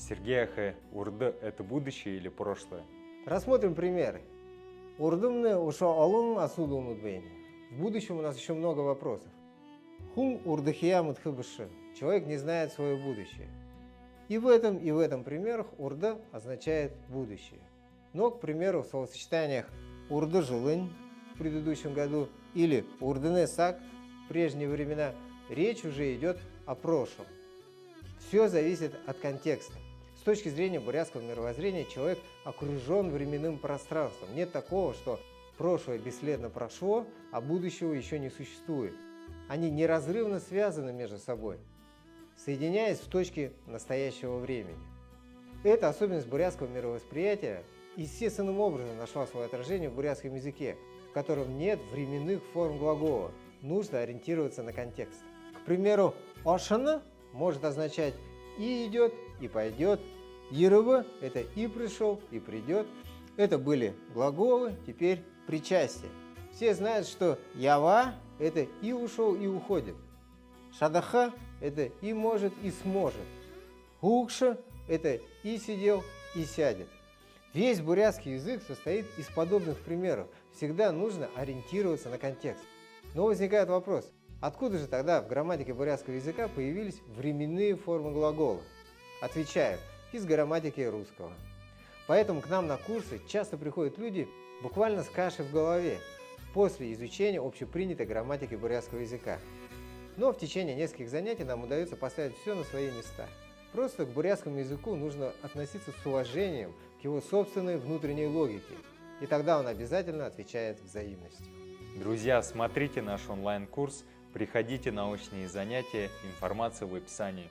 Сергей Ахэ, урды – это будущее или прошлое? Рассмотрим примеры. Урдымны уша алун асуду унутбейн. В будущем у нас еще много вопросов. Хум урдыхия мудхыбыши. Человек не знает свое будущее. И в этом примерах урда означает будущее. Но, к примеру, в словосочетаниях урды жилынь в предыдущем году или урдыне сак в прежние времена речь уже идет о прошлом. Все зависит от контекста. С точки зрения бурятского мировоззрения человек окружен временным пространством. Нет такого, что прошлое бесследно прошло, а будущего еще не существует. Они неразрывно связаны между собой, соединяясь в точке настоящего времени. Эта особенность бурятского мировосприятия естественным образом нашла свое отражение в бурятском языке, в котором нет временных форм глагола. Нужно ориентироваться на контекст. К примеру, «ошана» может означать «и идет», «и пойдет». «Ерыва» – это «и пришел», «и придет». Это были глаголы, теперь причастие. Все знают, что «ява» – это «и ушел», «и уходит». «Шадаха» – это «и может», «и сможет». «Гукша» – это «и сидел», «и сядет». Весь бурятский язык состоит из подобных примеров. Всегда нужно ориентироваться на контекст. Но возникает вопрос, откуда же тогда в грамматике бурятского языка появились временные формы глагола? Отвечаю, из грамматики русского. Поэтому к нам на курсы часто приходят люди буквально с кашей в голове после изучения общепринятой грамматики бурятского языка. Но в течение нескольких занятий нам удается поставить все на свои места. Просто к бурятскому языку нужно относиться с уважением к его собственной внутренней логике, и тогда он обязательно отвечает взаимностью. Друзья, смотрите наш онлайн-курс, приходите на очные занятия, информация в описании.